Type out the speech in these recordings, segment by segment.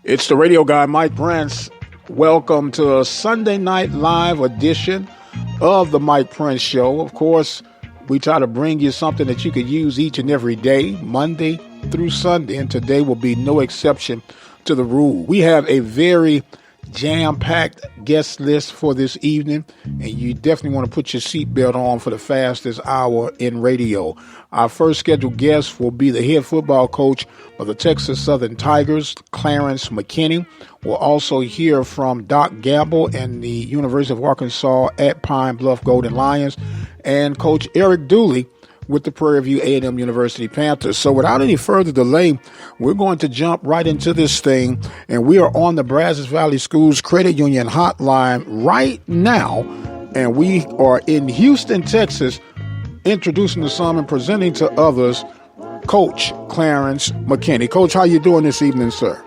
It's the radio guy, Mike Prince. Welcome to a Sunday night live edition of the Mike Prince Show. Of course, we try to bring you something that you could use each and every day, Monday through Sunday, and today will be no exception to the rule. We have a very jam-packed guest list for this evening, and you definitely want to put your seatbelt on for the fastest hour in radio. Our first scheduled guest will be the head football coach of the Texas Southern Tigers, Clarence Mckinney. We'll also hear from Doc Gamble and the University of Arkansas at Pine Bluff Golden Lions, and Coach Eric Dooley with the Prairie View A&M University Panthers. So without any further delay, we're going to jump right into this thing, and we are on the Brazos Valley Schools Credit Union hotline right now, and we are in Houston, Texas, introducing to some and presenting to others Coach Clarence Mckinney. Coach, how you doing this evening, sir?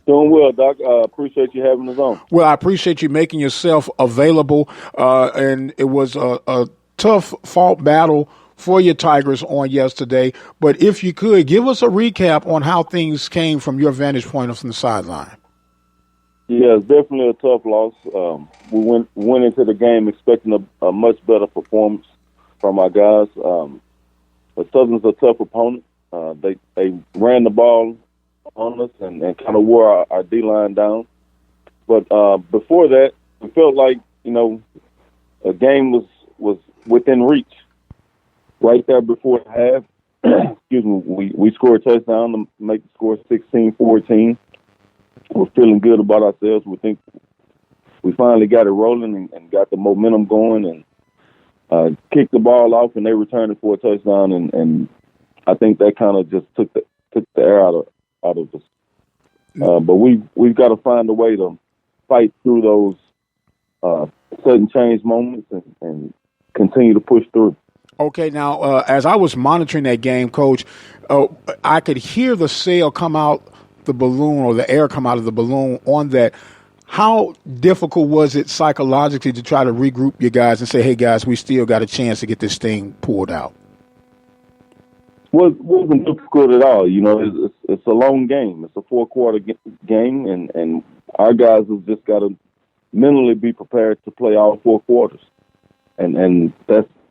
Doing well, Doc. Appreciate you having us on. Well, I appreciate you making yourself available, and it was a tough fought battle for your Tigers on yesterday. But if you could, give us a recap on how things came from your vantage point from the sideline. Yeah, it's definitely a tough loss. We went into the game expecting a much better performance from our guys. But Southern's a tough opponent. They ran the ball on us and kind of wore our D-line down. But before that, we felt like, a game was within reach. Right there before the half, excuse me, we scored a touchdown to make the score 16-14. We're feeling good about ourselves. We think we finally got it rolling and got the momentum going and kicked the ball off, and they returned it for a touchdown. And I think that kind of just took the air out of us. But we've got to find a way to fight through those sudden change moments and continue to push through. Okay, now, as I was monitoring that game, Coach, I could hear the sail come out the balloon or the air come out of the balloon on that. How difficult was it psychologically to try to regroup your guys and say, hey, guys, we still got a chance to get this thing pulled out? Well, it wasn't difficult at all. It's a long game. It's a four-quarter game, and our guys have just got to mentally be prepared to play all four quarters. And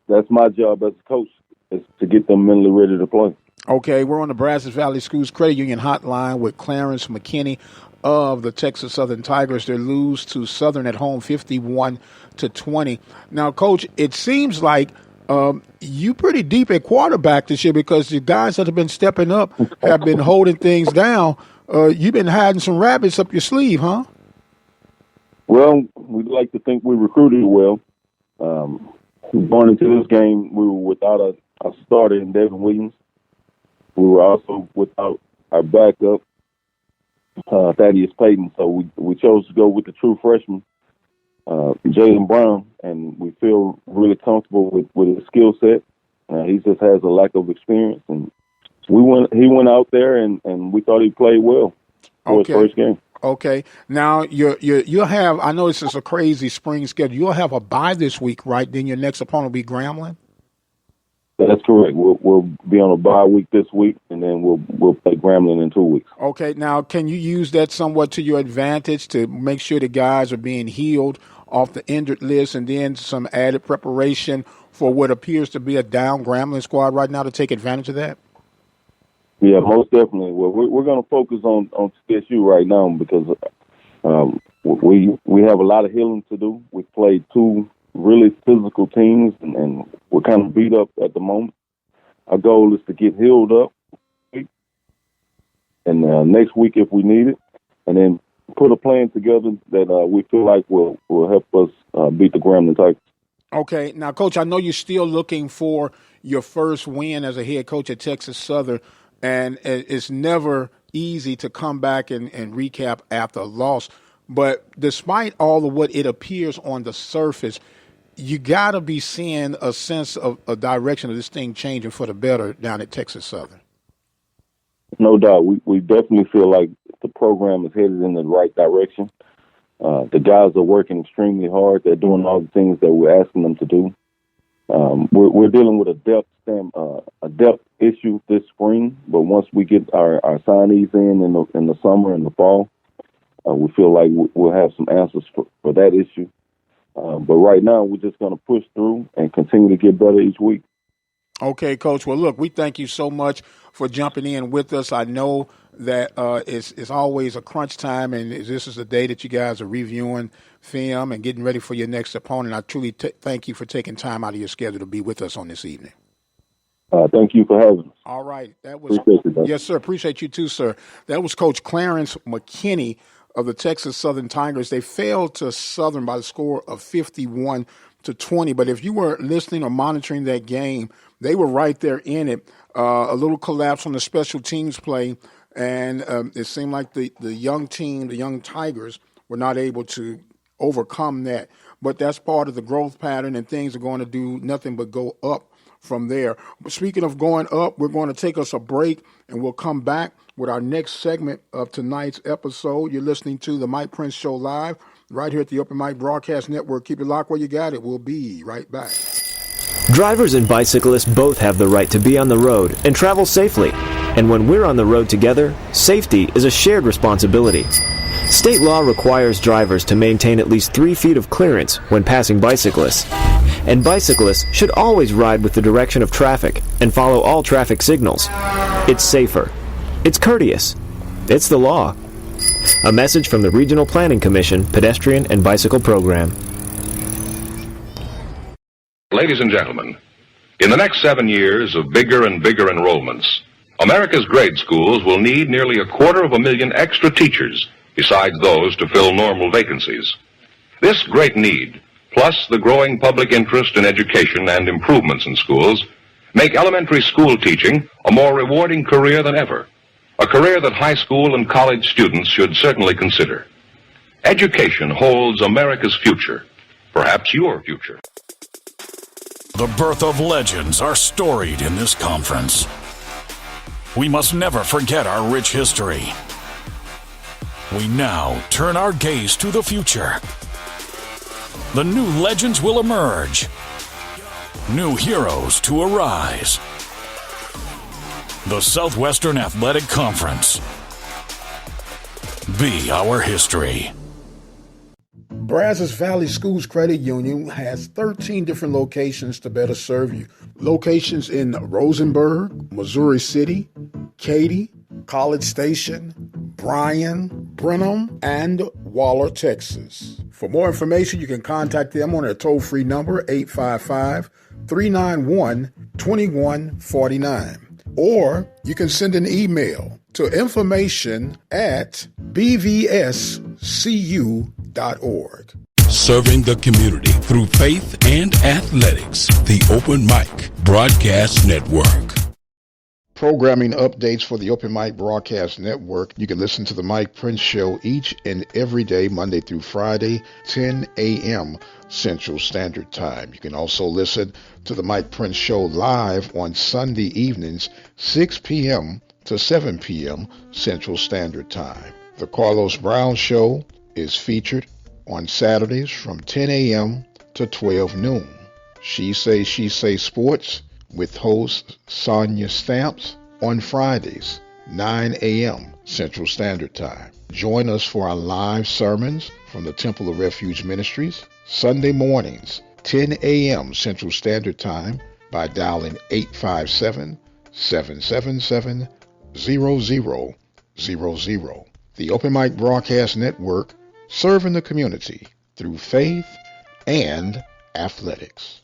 that's my job as a coach, is to get them mentally ready to play. Okay, we're on the Brazos Valley Schools Credit Union hotline with Clarence Mckinney of the Texas Southern Tigers. They lose to Southern at home 51-20. Now, Coach, it seems like you pretty deep at quarterback this year because the guys that have been stepping up have been holding things down. You've been hiding some rabbits up your sleeve, huh? Well, we'd like to think we recruited well. Going into this game, we were without a starter in Devin Williams. We were also without our backup, Thaddeus Payton. So we chose to go with the true freshman, Jalen Brown, and we feel really comfortable with his skill set. He just has a lack of experience, and he went out there and we thought he played well for his first game. Okay. Now, you'll have, I know this is a crazy spring schedule, you'll have a bye this week, right? Then your next opponent will be Grambling? That's correct. We'll be on a bye week this week, and then we'll play Grambling in 2 weeks. Okay. Now, can you use that somewhat to your advantage to make sure the guys are being healed off the injured list and then some added preparation for what appears to be a down Grambling squad right now to take advantage of that? Yeah, most definitely. Well, we're going to focus on TSU right now because we have a lot of healing to do. We've played two really physical teams, and we're kind of beat up at the moment. Our goal is to get healed up, and next week if we need it, and then put a plan together that we feel like will help us beat the Grambling Tigers. Okay. Now, Coach, I know you're still looking for your first win as a head coach at Texas Southern. And it's never easy to come back and recap after a loss. But despite all of what it appears on the surface, you got to be seeing a sense of a direction of this thing changing for the better down at Texas Southern. No doubt. We definitely feel like the program is headed in the right direction. The guys are working extremely hard. They're doing all the things that we're asking them to do. we're dealing with a depth issue this spring, but once we get our signees in the summer and the fall, we feel like we'll have some answers for that issue. But right now, we're just going to push through and continue to get better each week. Okay, Coach. Well, look, we thank you so much for jumping in with us. I know that it's always a crunch time, and this is the day that you guys are reviewing film and getting ready for your next opponent. I truly thank you for taking time out of your schedule to be with us on this evening. Thank you for having us. All right. That was yes, sir. Appreciate you too, sir. That was Coach Clarence Mckinney of the Texas Southern Tigers. They failed to Southern by the score of 51-20. But if you were listening or monitoring that game, they were right there in it. A little collapse on the special teams play, and it seemed like the young team, the young Tigers, were not able to overcome that. But that's part of the growth pattern, and things are going to do nothing but go up from there. But speaking of going up, we're going to take us a break, and we'll come back with our next segment of tonight's episode. You're listening to the Mike Prince Show live right here at the Open Mic Broadcast Network. Keep it locked where you got it. We'll be right back. Drivers and bicyclists both have the right to be on the road and travel safely. And when we're on the road together, safety is a shared responsibility. State law requires drivers to maintain at least 3 feet of clearance when passing bicyclists. And bicyclists should always ride with the direction of traffic and follow all traffic signals. It's safer. It's courteous. It's the law. A message from the Regional Planning Commission Pedestrian and Bicycle Program. Ladies and gentlemen, in the next 7 years of bigger and bigger enrollments, America's grade schools will need nearly 250,000 extra teachers besides those to fill normal vacancies. This great need, plus the growing public interest in education and improvements in schools, make elementary school teaching a more rewarding career than ever, a career that high school and college students should certainly consider. Education holds America's future, perhaps your future. The birth of legends are storied in this conference. We must never forget our rich history. We now turn our gaze to the future. The new legends will emerge. New heroes to arise. The Southwestern Athletic Conference. Be our history. Brazos Valley Schools Credit Union has 13 different locations to better serve you. Locations in Rosenberg, Missouri City, Katy, College Station, Bryan, Brenham, and Waller, Texas. For more information, you can contact them on their toll-free number, 855-391-2149. Or you can send an email to information@bvscu.org. Serving the community through faith and athletics. The Open Mic Broadcast Network. Programming updates for the Open Mic Broadcast Network. You can listen to the Mike Prince Show each and every day, Monday through Friday, 10 a.m. Central Standard Time. You can also listen to the Mike Prince Show live on Sunday evenings, 6 p.m. to 7 p.m. Central Standard Time. The Carlos Brown Show is featured on Saturdays from 10 a.m. to 12 noon. She Say Sports with host Sonia Stamps on Fridays, 9 a.m. Central Standard Time. Join us for our live sermons from the Temple of Refuge Ministries, Sunday mornings, 10 a.m. Central Standard Time by dialing 857-777-0000. The Open Mic Broadcast Network, serving the community through faith and athletics.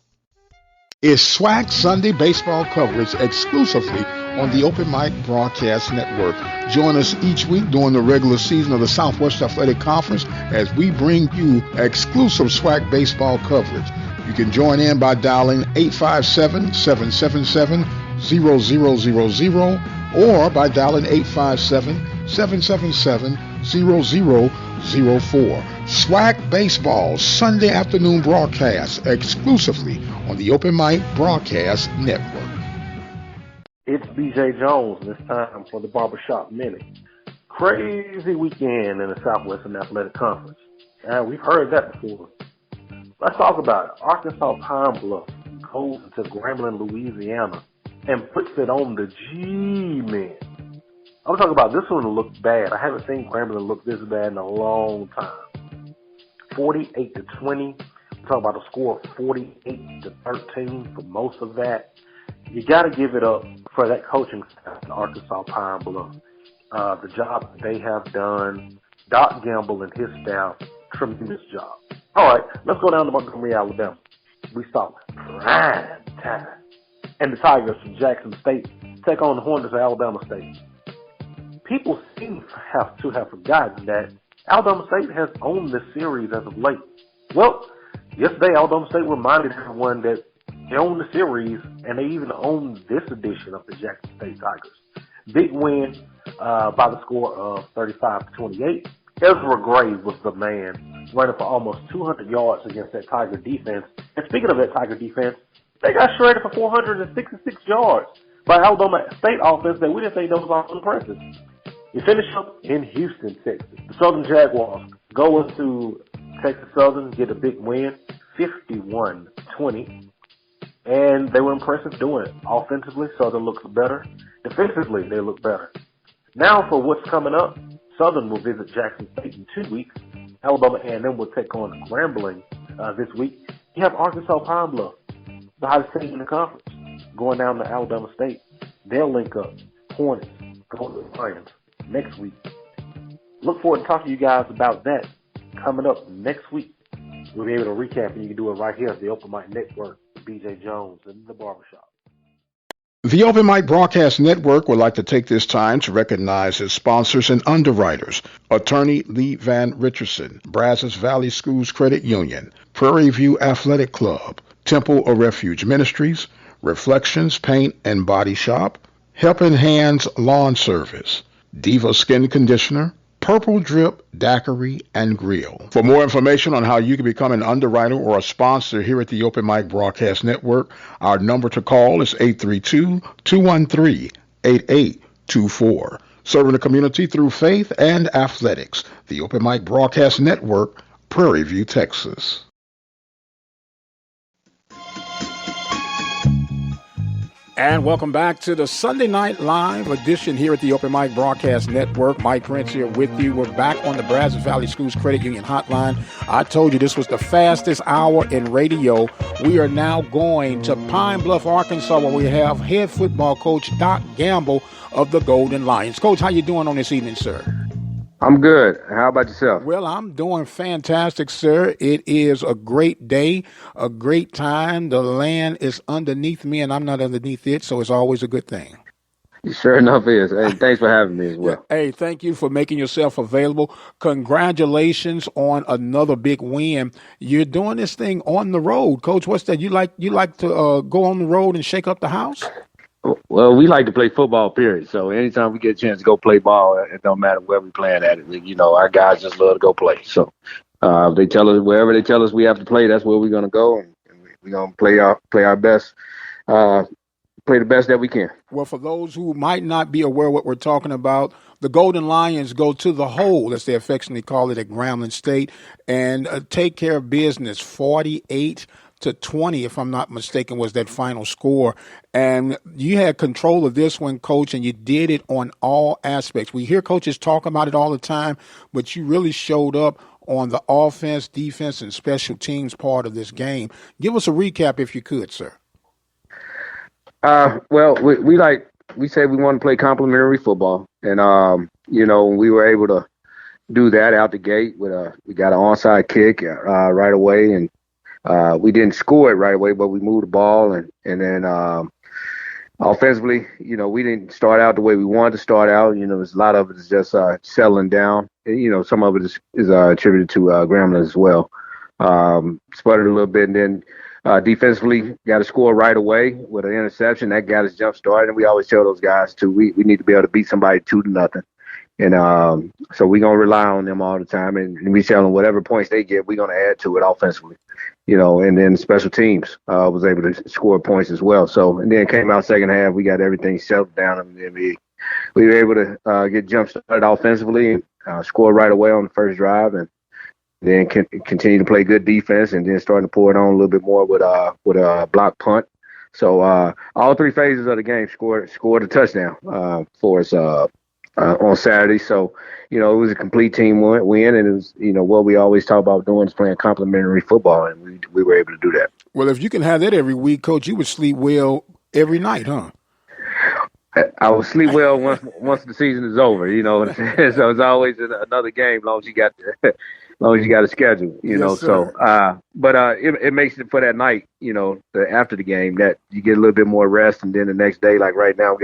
It's SWAC Sunday baseball coverage exclusively on the Open Mic Broadcast Network. Join us each week during the regular season of the Southwest Athletic Conference as we bring you exclusive SWAC baseball coverage. You can join in by dialing 857-777-0000 or by dialing 857-777-0004. SWAC Baseball Sunday afternoon broadcast exclusively on the Open Mic Broadcast Network. It's BJ Jones, and it's time for the Barbershop Minute. Crazy weekend in the Southwestern Athletic Conference. And we've heard that before. Let's talk about it. Arkansas Pine Bluff goes to Grambling, Louisiana, and puts it on the G-men. I'm talking about this one looked bad. I haven't seen Grambling look this bad in a long time. 48-20. I'm talking about a score of 48-13 for most of that. You got to give it up for that coaching staff in Arkansas Pine Bluff. The job that they have done. Doc Gamble and his staff, tremendous job. All right, let's go down to Montgomery, Alabama. We saw prime time. And the Tigers from Jackson State take on the Hornets of Alabama State. People seem to have forgotten that Alabama State has owned this series as of late. Well, yesterday Alabama State reminded everyone that they own the series, and they even own this edition of the Jackson State Tigers. Big win by the score of 35-28. Ezra Gray was the man, running for almost 200 yards against that Tiger defense. And speaking of that Tiger defense, they got shredded for 466 yards by Alabama State offense that we didn't think that was all impressive. You finish up in Houston, Texas. The Southern Jaguars go into Texas Southern, get a big win, 51-20. And they were impressive doing it. Offensively, Southern looks better. Defensively, they look better. Now for what's coming up, Southern will visit Jackson State in 2 weeks. Alabama A&M will take on Grambling this week. You have Arkansas Pine Bluff, the hottest team in the conference, going down to Alabama State. They'll link up. Hornets, Golden Lions next week. Look forward to talking to you guys about that coming up next week. We'll be able to recap, and you can do it right here at the Open Mic Network with BJ Jones and the Barbershop. The Open Mic Broadcast Network would like to take this time to recognize its sponsors and underwriters: Attorney Lee Van Richardson, Brazos Valley Schools Credit Union, Prairie View Athletic Club, Temple of Refuge Ministries, Reflections Paint and Body Shop, Helping Hands Lawn Service, Diva Skin Conditioner, Purple Drip Daiquiri and Grill. For more information on how you can become an underwriter or a sponsor here at the Open Mic Broadcast Network, our number to call is 832-213-8824. Serving the community through faith and athletics. The Open Mic Broadcast Network, Prairie View, Texas. And welcome back to the Sunday Night Live edition here at the Open Mic Broadcast Network. Mike Prince here with you. We're back on the Brazos Valley Schools Credit Union hotline. I told you this was the fastest hour in radio. We are now going to Pine Bluff, Arkansas, where we have head football coach Doc Gamble of the Golden Lions. Coach, how you doing on this evening, sir? I'm good. How about yourself? Well, I'm doing fantastic, sir. It is a great day, a great time. The land is underneath me, and I'm not underneath it, so it's always a good thing. Sure enough is. Hey, thanks for having me as well. Hey, thank you for making yourself available. Congratulations on another big win. You're doing this thing on the road, Coach. What's that? You like to go on the road and shake up the house? Well, we like to play football, period. So anytime we get a chance to go play ball, it don't matter where we playing at it. You know, our guys just love to go play. So if they tell us wherever they tell us we have to play, that's where we're going to go, and we're going to play our best, play the best that we can. Well, for those who might not be aware of what we're talking about, the Golden Lions go to the hole, as they affectionately call it, at Grambling State, and take care of business. 48-20, if I'm not mistaken, was that final score. And you had control of this one, Coach, and you did it on all aspects. We hear coaches talk about it all the time, but you really showed up on the offense, defense, and special teams part of this game. Give us a recap if you could, sir. Well, we said we want to play complementary football, and we were able to do that out the gate with we got an onside kick right away, and we didn't score it right away, but we moved the ball, and then offensively, we didn't start out the way we wanted to start out. There's a lot of it is just settling down. Some of it is attributed to Grambling as well. Sputtered a little bit, and then defensively got to score right away with an interception. That got us jump started, and we always tell those guys too, we need to be able to beat somebody 2-0. And so we're going to rely on them all the time, and we tell them whatever points they get, we're going to add to it offensively. And then special teams was able to score points as well. So, and then it came out second half, we got everything settled down, and then we were able to get jump started offensively and score right away on the first drive, and then continue to play good defense, and then starting to pour it on a little bit more with a block punt. So all three phases of the game scored a touchdown for us on Saturday. So it was a complete team win, and it was what we always talk about doing is playing complementary football, and we were able to do that. Well, if you can have that every week, Coach, you would sleep well every night, huh? I will sleep well once the season is over, So it's always another game, long as you got a schedule, Yes, So, but it makes it for that night, after the game, that you get a little bit more rest, and then the next day, like right now,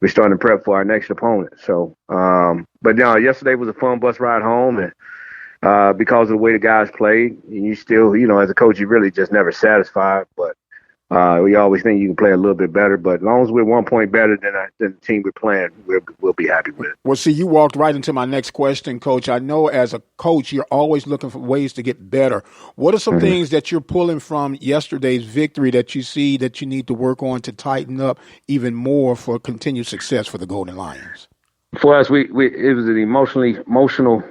we're starting to prep for our next opponent. So, but yesterday was a fun bus ride home, and because of the way the guys played, and you still, as a coach, you really just never satisfied, but. We always think you can play a little bit better, but as long as we're 1 point better than the team we're playing, we'll be happy with it. Well, see, you walked right into my next question, Coach. I know as a coach, you're always looking for ways to get better. What are some things that you're pulling from yesterday's victory that you see that you need to work on to tighten up even more for continued success for the Golden Lions? For us, it was an emotional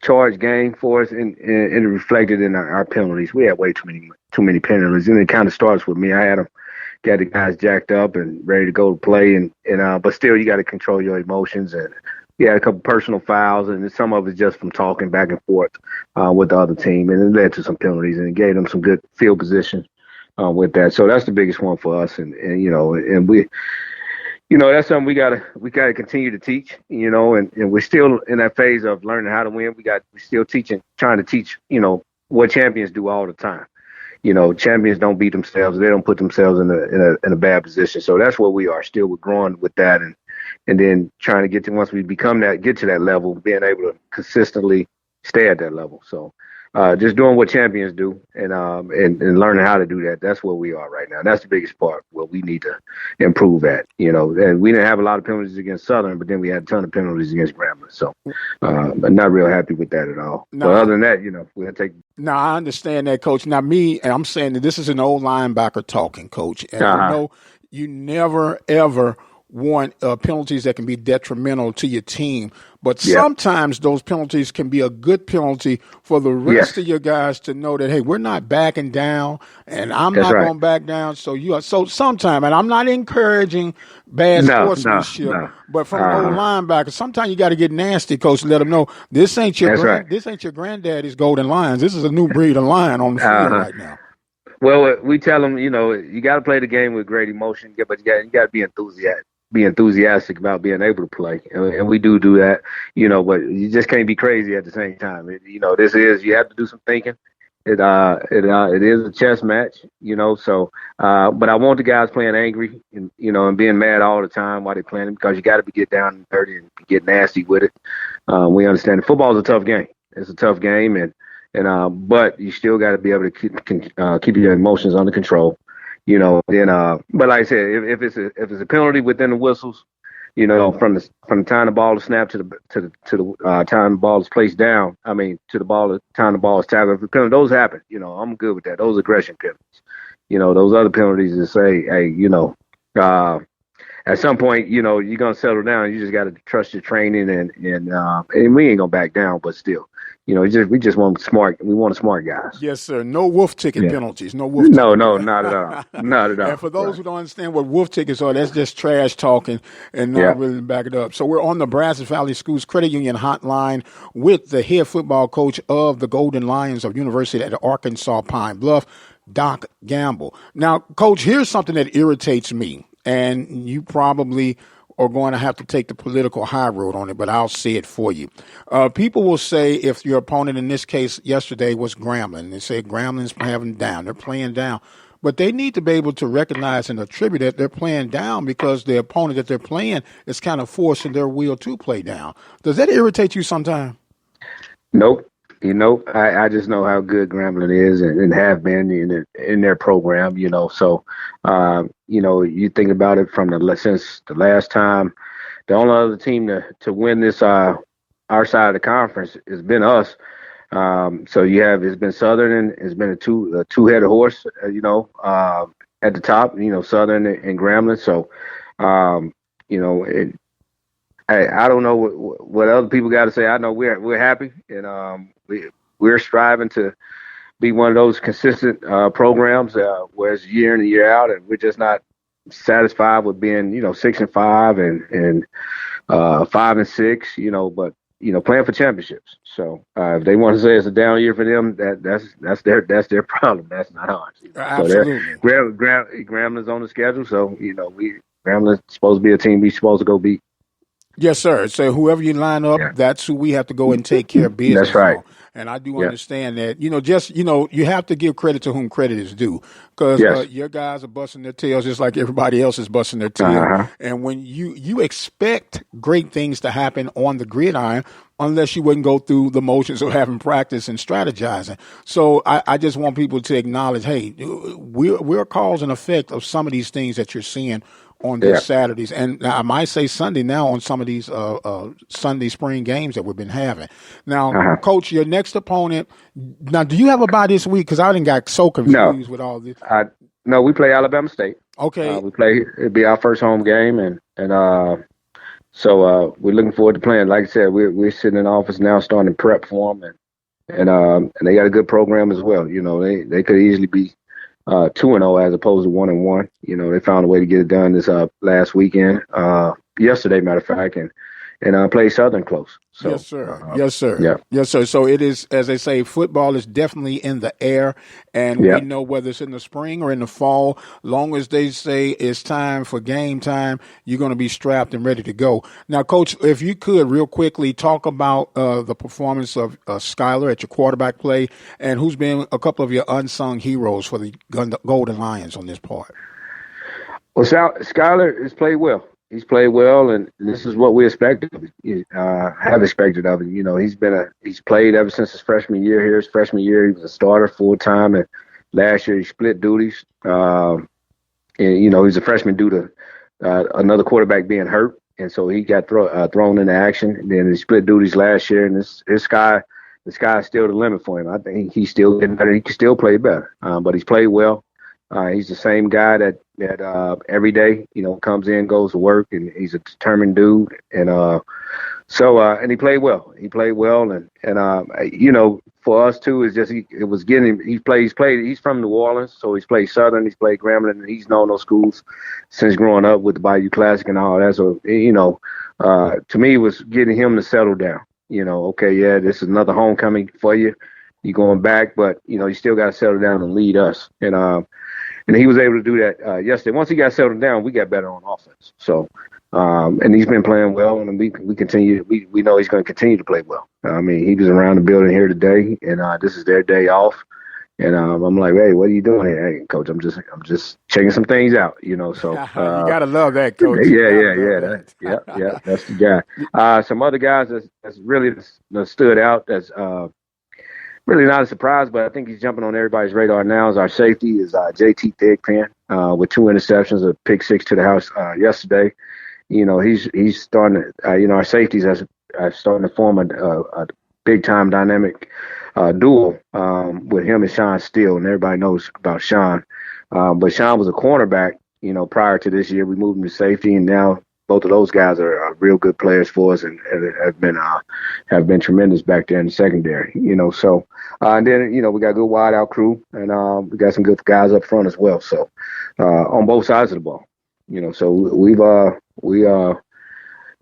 charged game for us, and it reflected in our penalties. We had way too many penalties, and it kind of starts with me. I had got the guys jacked up and ready to go to play, and but still you got to control your emotions. And we had a couple personal fouls, and some of it just from talking back and forth with the other team, and it led to some penalties, and it gave them some good field position with that. So that's the biggest one for us, and we. That's something we gotta continue to teach, and we're still in that phase of learning how to win. We're still trying to teach, what champions do all the time. Champions don't beat themselves. They don't put themselves in a bad position. So that's where we are. Still, we're growing with that, and then trying to get to, once we get to that level, being able to consistently stay at that level. So just doing what champions do, and learning how to do that. That's where we are right now. That's the biggest part where we need to improve at. And we didn't have a lot of penalties against Southern, but then we had a ton of penalties against Grambling. So I'm not real happy with that at all. No, but other than that, we'll take. Now, I understand that, Coach. Now, I'm saying that this is an old linebacker talking, Coach. And I know you never, ever want penalties that can be detrimental to your team. But sometimes those penalties can be a good penalty for the rest of your guys to know that, hey, we're not backing down, and I'm not going to back down. So sometimes, and I'm not encouraging bad sportsmanship, but from an old linebacker, sometimes you got to get nasty, Coach, and let them know this ain't your granddaddy's Golden Lions. This is a new breed of lion on the field right now. Well, we tell them, you got to play the game with great emotion, but you got to be enthusiastic about being able to play, and we do that, but you just can't be crazy at the same time. You have to do some thinking. It is a chess match, so but I want the guys playing angry and being mad all the time while they're playing, because you got to get down and dirty and get nasty with it. We understand that football is a tough game. It's a tough game, and but you still got to be able to keep your emotions under control. But like I said, if it's a penalty within the whistles, from the time the ball is snapped to the time the ball is placed down, to the time the ball is tackled, if the penalty, those happen. I'm good with that. Those aggression penalties. Those other penalties that say, hey, at some point, you're gonna settle down. You just got to trust your training, and we ain't gonna back down, but still. We just want smart. We want smart guys. Yes, sir. No wolf ticket penalties. No wolf. No, not at all. Not at all. And for those who don't understand what wolf tickets are, that's just trash talking and not really back it up. So we're on the Brazos Valley Schools Credit Union hotline with the head football coach of the Golden Lions of University at Arkansas Pine Bluff, Doc Gamble. Now, Coach, here's something that irritates me, and you probably are going to have to take the political high road on it, but I'll say it for you. People will say, if your opponent in this case yesterday was Grambling, they say Grambling's having down, they're playing down. But they need to be able to recognize and attribute that they're playing down because the opponent that they're playing is kind of forcing their will to play down. Does that irritate you sometimes? Nope. I just know how good Grambling is and have been in their program, So, you think about it since the last time, the only other team to win this, our side of the conference has been us. So it's been Southern, and it's been a two-headed horse, at the top, Southern and Grambling. So, I don't know what other people got to say. I know we're happy, and we're striving to be one of those consistent programs where it's year in and year out, and we're just not satisfied with being 6-5 and 5-6, but playing for championships. So if they want to say it's a down year for them, that's their problem. That's not ours. Absolutely. So Gramblin's on the schedule, so Gramblin's supposed to be a team we're supposed to go beat. Yes, sir. So whoever you line up, that's who we have to go and take care of business. That's right. On. And I do understand that, you have to give credit to whom credit is due, because your guys are busting their tails just like everybody else is busting their tail. Uh-huh. And when you expect great things to happen on the gridiron, unless you wouldn't go through the motions of having practice and strategizing. So I just want people to acknowledge, hey, we're cause and effect of some of these things that you're seeing on these Saturdays, and I might say Sunday now on some of these Sunday spring games that we've been having. Now, Coach, your next opponent. Now, do you have a bye this week? Because I didn't got so confused with all this. No, we play Alabama State. Okay, it'll be our first home game, and so we're looking forward to playing. Like I said, we're sitting in the office now, starting to prep for them, and they got a good program as well. They could easily be 2-0 as opposed to 1-1. They found a way to get it done this last weekend, yesterday, matter of fact, and play Southern close. So, yes, sir. Yes, sir. Yes, sir. So it is, as they say, football is definitely in the air, and we know whether it's in the spring or in the fall, long as they say it's time for game time, you're going to be strapped and ready to go. Now, Coach, if you could real quickly talk about the performance of Skylar at your quarterback play, and who's been a couple of your unsung heroes for the Golden Lions on this part. Well, Skylar has played well. He's played well, and this is what we expected. Have expected of him. He's played ever since his freshman year here. His freshman year, he was a starter full time, and last year he split duties. And he's a freshman due to another quarterback being hurt, and so he got thrown into action. And then he split duties last year, and the sky is still the limit for him. I think he's still getting better. He can still play better, but he's played well. He's the same guy that every day, comes in, goes to work, and he's a determined dude. And and he played well. He's for us too, it's just he's from New Orleans, so he's played Southern, he's played Grambling, and he's known those schools since growing up with the Bayou Classic and all that. So to me, it was getting him to settle down. This is another homecoming for you. You're going back, but you still got to settle down and lead us. And he was able to do that yesterday. Once he got settled down, we got better on offense. So, and he's been playing well, and we continue. We know he's going to continue to play well. He was around the building here today, and this is their day off. And I'm like, hey, what are you doing here? Hey, Coach, I'm just checking some things out. So you gotta love that, Coach. Yeah. That's the guy. Some other guys that's really stood out. That's really not a surprise, but I think he's jumping on everybody's radar now. Is our safety is JT Thigpen with 2 interceptions, a pick 6 to the house yesterday. He's starting to, our safeties are starting to form a big time dynamic duel with him and Sean Steele, and everybody knows about Sean. But Sean was a cornerback, prior to this year. We moved him to safety, and now both of those guys are real good players for us, and have been tremendous back there in the secondary. So and then we got a good wide out crew, and we got some good guys up front as well. So on both sides of the ball, so we got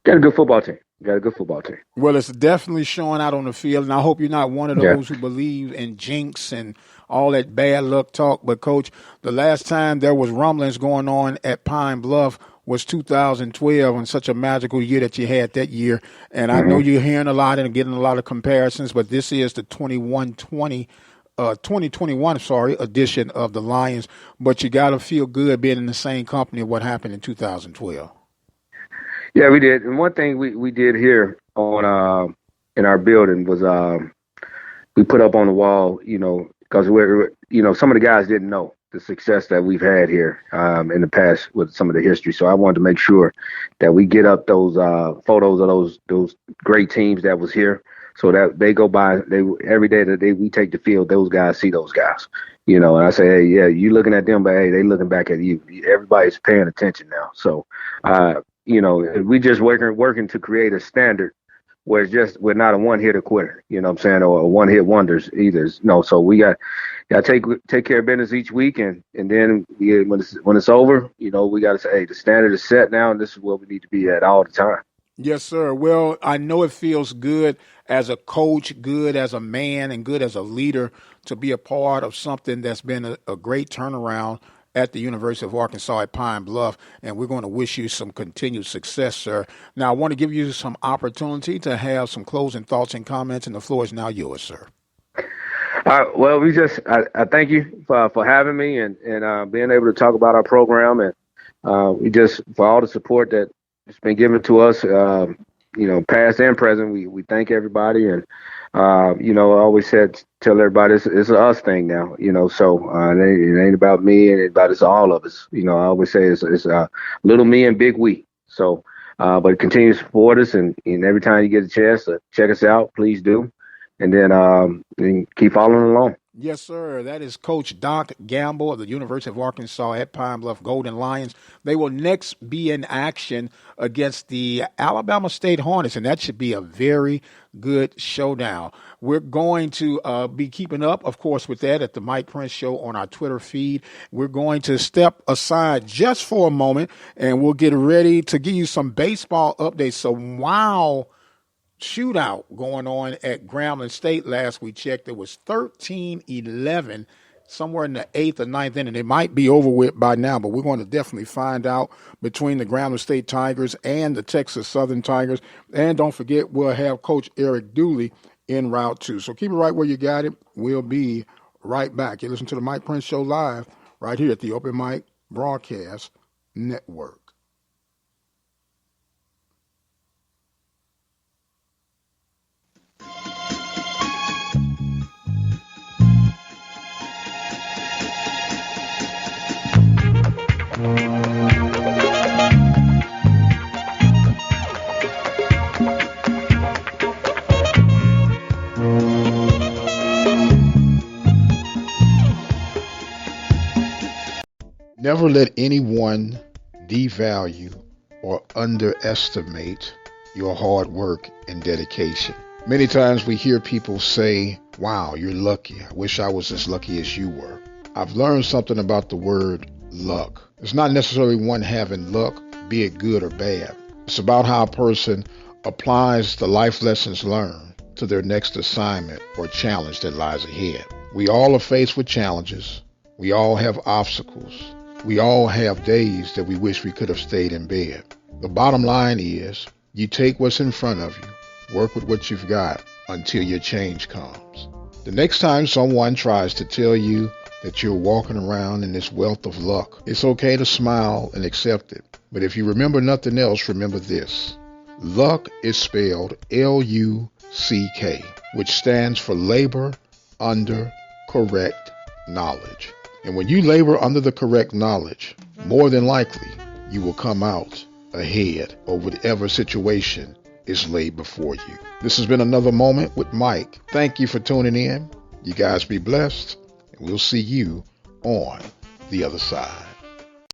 a good football team. Well, it's definitely showing out on the field, and I hope you're not one of those who believe in jinx and all that bad luck talk. But, Coach, the last time there was rumblings going on at Pine Bluff was 2012, and such a magical year that you had that year. And I know you're hearing a lot and getting a lot of comparisons, but this is the 2021 edition of the Lions. But you got to feel good being in the same company of what happened in 2012. Yeah, we did. And one thing we did here on in our building was we put up on the wall, because some of the guys didn't know the success that we've had here in the past with some of the history. So I wanted to make sure that we get up those photos of those great teams that was here, so that they go by. Every day that we take the field, those guys see those guys. And I say, hey, yeah, you looking at them, but hey, they looking back at you. Everybody's paying attention now. So we just working to create a standard where we're not a one-hitter quitter, you know what I'm saying, or a one-hit wonders either. No, so we got to take care of business each week, and then when it's over, you know, we got to say, hey, the standard is set now, and this is where we need to be at all the time. Yes, sir. Well, I know it feels good as a coach, good as a man, and good as a leader to be a part of something that's been a great turnaround at the University of Arkansas at Pine Bluff, and we're going to wish you some continued success, sir. Now, I want to give you some opportunity to have some closing thoughts and comments, and the floor is now yours, sir. Well, I thank you for having me and being able to talk about our program, and for all the support that it's been given to us, you know, past and present. We thank everybody, and you know, I always tell everybody it's an us thing now, you know. So it ain't about me, and it's all of us. You know, I always say it's little me and big we. So, but continue to support us, and every time you get a chance to check us out, please do, and then keep following along. Yes, sir. That is Coach Doc Gamble of the University of Arkansas at Pine Bluff Golden Lions. They will next be in action against the Alabama State Hornets, and that should be a very good showdown. We're going to be keeping up, of course, with that at the Mike Prince Show on our Twitter feed. We're going to step aside just for a moment, and we'll get ready to give you some baseball updates. So wow. Shootout going on at Grambling State last we checked. It was 13-11, somewhere in the 8th or 9th inning. It might be over with by now, but we're going to definitely find out between the Grambling State Tigers and the Texas Southern Tigers. And don't forget, we'll have Coach Eric Dooley en route too. So keep it right where you got it. We'll be right back. You listen to the Mike Prince Show live right here at the Open Mic Broadcast Network. Never let anyone devalue or underestimate your hard work and dedication. Many times we hear people say, wow, you're lucky. I wish I was as lucky as you were. I've learned something about the word luck. It's not necessarily one having luck, be it good or bad. It's about how a person applies the life lessons learned to their next assignment or challenge that lies ahead. We all are faced with challenges. We all have obstacles. We all have days that we wish we could have stayed in bed. The bottom line is, you take what's in front of you, work with what you've got until your change comes. The next time someone tries to tell you that you're walking around in this wealth of luck, it's okay to smile and accept it. But if you remember nothing else, remember this. Luck is spelled L-U-C-K, which stands for labor under correct knowledge. And when you labor under the correct knowledge, more than likely, you will come out ahead of whatever situation is laid before you. This has been another Moment with Mike. Thank you for tuning in. You guys be blessed, and we'll see you on the other side.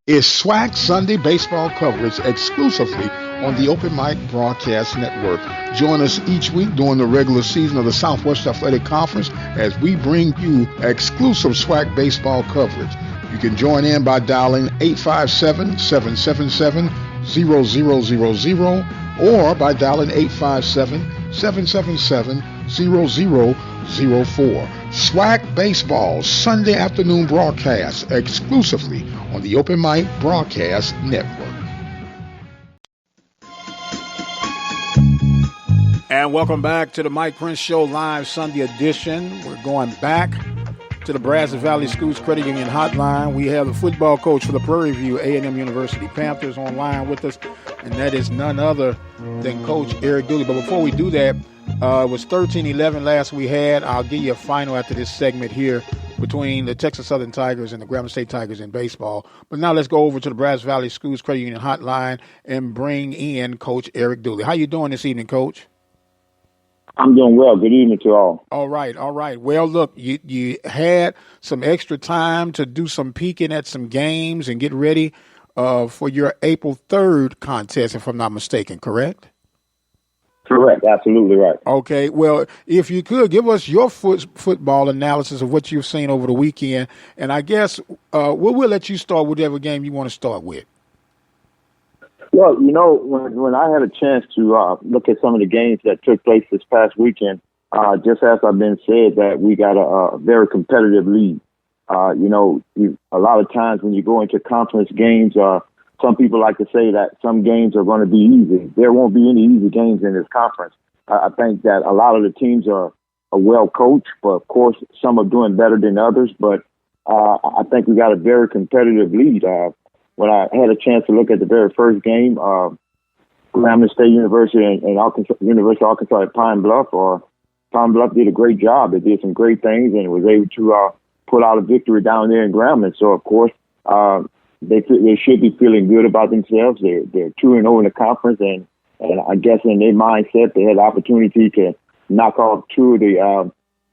It's SWAC Sunday baseball coverage exclusively on the Open Mic Broadcast Network. Join us each week during the regular season of the Southwest Athletic Conference as we bring you exclusive SWAC baseball coverage. You can join in by dialing 857-777-0000 or by dialing 857-777-0004. SWAC Baseball Sunday afternoon broadcast exclusively on the Open Mic Broadcast Network. And welcome back to the Mike Prince Show Live Sunday edition. We're going back to the Brazos Valley Schools Credit Union Hotline. We have the football coach for the Prairie View A&M University Panthers online with us, and that is none other than Coach Eric Dooley. But before we do that, it was 13-11 last we had. I'll give you a final after this segment here between the Texas Southern Tigers and the Grambling State Tigers in baseball. But now let's go over to the Brazos Valley Schools Credit Union Hotline and bring in Coach Eric Dooley. How you doing this evening, Coach? I'm doing well. Good evening to all. All right. Well, look, you had some extra time to do some peeking at some games and get ready for your April 3rd contest, if I'm not mistaken, correct? Correct. Absolutely right. Okay. Well, if you could give us your football analysis of what you've seen over the weekend, and I guess we'll let you start whatever game you want to start with. Well, when I had a chance to look at some of the games that took place this past weekend, just as I've been said, that we got a very competitive league. A lot of times when you go into conference games, some people like to say that some games are going to be easy. There won't be any easy games in this conference. I think that a lot of the teams are well coached, but of course some are doing better than others. But I think we got a very competitive lead. When I had a chance to look at the very first game, Grambling State University and University of Arkansas at Pine Bluff did a great job. They did some great things and was able to pull out a victory down there in Grambling. So of course, they should be feeling good about themselves. They're 2-0 in the conference, and I guess in their mindset they had the opportunity to knock off two of the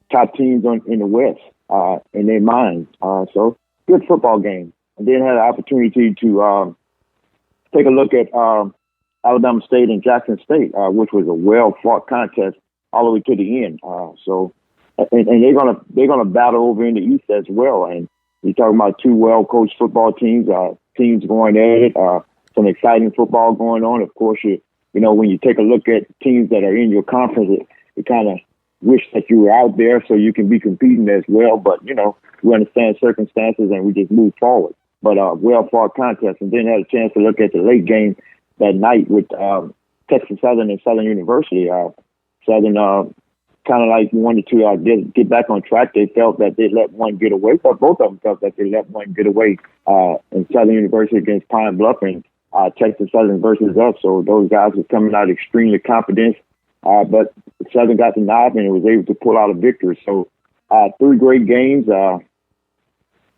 top teams in the West in their minds. So good football game. And then had an opportunity to take a look at Alabama State and Jackson State, which was a well-fought contest all the way to the end. And they're gonna battle over in the East as well. And you're talking about two well-coached football teams, teams going at it, some exciting football going on. Of course, when you take a look at teams that are in your conference, you kind of wish that you were out there so you can be competing as well. But, we understand circumstances and we just move forward. But well-fought contest. And then had a chance to look at the late game that night with Texas Southern and Southern University. Southern kind of like wanted to get back on track. They felt that they let one get away. But both of them felt that they let one get away in Southern University against Pine Bluff and Texas Southern versus us. So those guys were coming out extremely confident. But Southern got the nod and was able to pull out a victory. So 3 great games.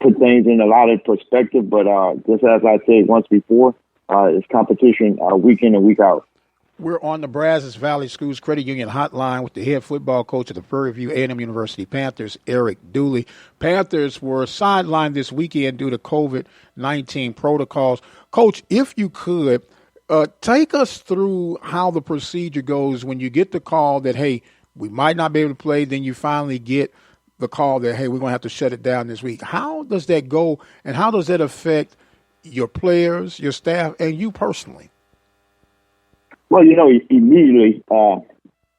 Put things in a lot of perspective, but just as I said once before, it's competition week in and week out. We're on the Brazos Valley Schools Credit Union hotline with the head football coach of the Prairie View A&M University Panthers, Eric Dooley. Panthers were sidelined this weekend due to COVID-19 protocols. Coach, if you could, take us through how the procedure goes when you get the call that, hey, we might not be able to play, then you finally get the call that, hey, we're going to have to shut it down this week. How does that go, and how does that affect your players, your staff, and you personally? Well, immediately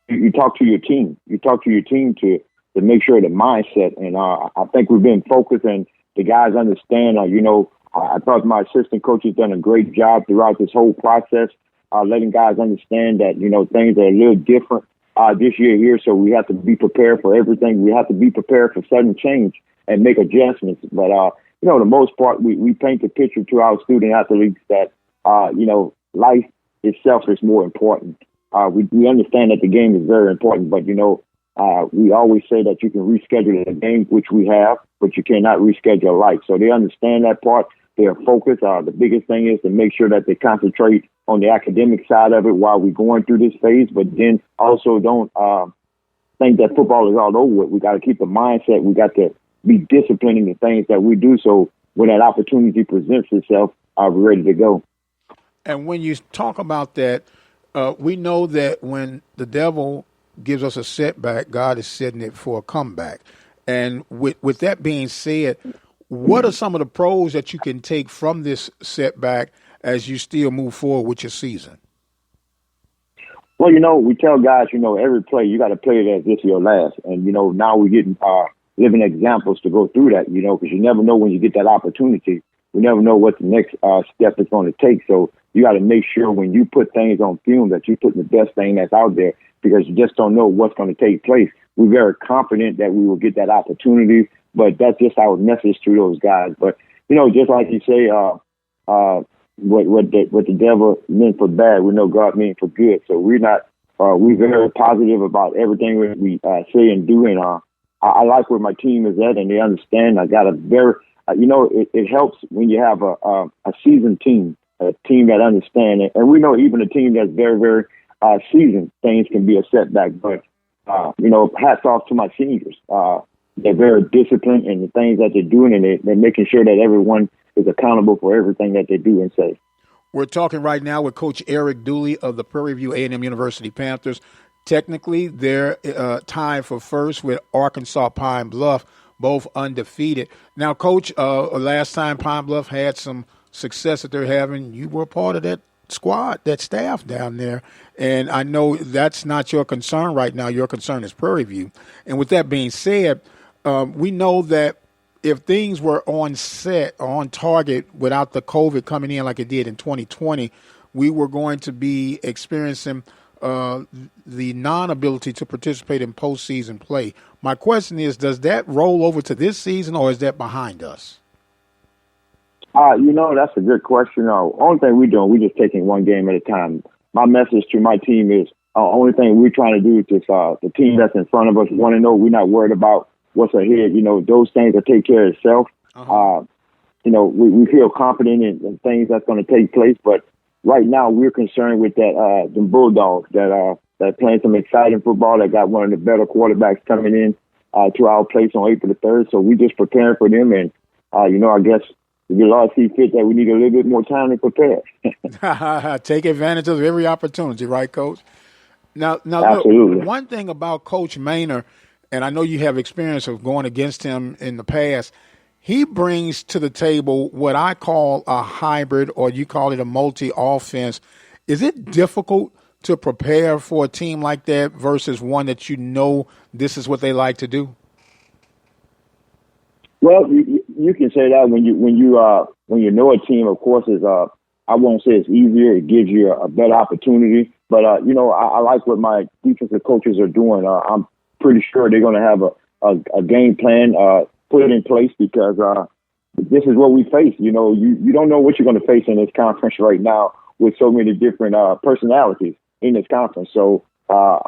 you talk to your team. You talk to your team to make sure the mindset, and I think we've been focused, and the guys understand. I thought my assistant coach has done a great job throughout this whole process, letting guys understand that, things are a little different this year here, so we have to be prepared for everything. We have to be prepared for sudden change and make adjustments. But, the most part, we paint the picture to our student athletes that, life itself is more important. We understand that the game is very important, but, we always say that you can reschedule a game, which we have, but you cannot reschedule life. So they understand that part. They're focused. The biggest thing is to make sure that they concentrate on the academic side of it while we're going through this phase, but then also don't think that football is all over with. We got to keep the mindset. We got to be disciplined in the things that we do, so when that opportunity presents itself, we're ready to go. And when you talk about that, we know that when the devil gives us a setback, God is setting it for a comeback. And with that being said, what are some of the pros that you can take from this setback as you still move forward with your season? Well, we tell guys, every play, you got to play it as if your last. And, now we're getting living examples to go through that, because you never know when you get that opportunity. You never know what the next step is going to take. So you got to make sure when you put things on film that you put the best thing that's out there, because you just don't know what's going to take place. We're very confident that we will get that opportunity, but that's just our message to those guys. But, just like you say, what the devil meant for bad, we know God meant for good. So we're very positive about everything we say and do. And I like where my team is at, and they understand. I got a very, it helps when you have a seasoned team, a team that understands it. And we know even a team that's very, very seasoned, things can be a setback. But, hats off to my seniors. They're very disciplined in the things that they're doing, and they're making sure that everyone is accountable for everything that they do and say. We're talking right now with Coach Eric Dooley of the Prairie View A&M University Panthers. Technically, they're tied for first with Arkansas Pine Bluff, both undefeated. Now, Coach, last time Pine Bluff had some success that they're having, you were part of that squad, that staff down there. And I know that's not your concern right now. Your concern is Prairie View. And with that being said, we know that if things were on set, on target without the COVID coming in like it did in 2020, we were going to be experiencing the non-ability to participate in postseason play. My question is, does that roll over to this season, or is that behind us? That's a good question. Only thing we're doing, we're just taking one game at a time. My message to my team is only thing we're trying to do is just the team that's in front of us want to know we're not worried about what's ahead. Those things will take care of itself. Uh-huh. We feel confident in things that's going to take place, but right now we're concerned with that the Bulldogs that playing some exciting football, that got one of the better quarterbacks coming in to our place on April the 3rd. So we're just preparing for them, and I guess the Lord see fit that we need a little bit more time to prepare. Take advantage of every opportunity, right, Coach? Now, Absolutely. Look, one thing about Coach Maynor, and I know you have experience of going against him in the past, he brings to the table what I call a hybrid, or you call it a multi-offense. Is it difficult to prepare for a team like that versus one that this is what they like to do? Well, you can say that when you know a team, of course, is I won't say it's easier. It gives you a better opportunity. But I like what my defensive coaches are doing. I'm pretty sure they're going to have a game plan put in place, because this is what we face. You don't know what you're going to face in this conference right now with so many different personalities in this conference. So,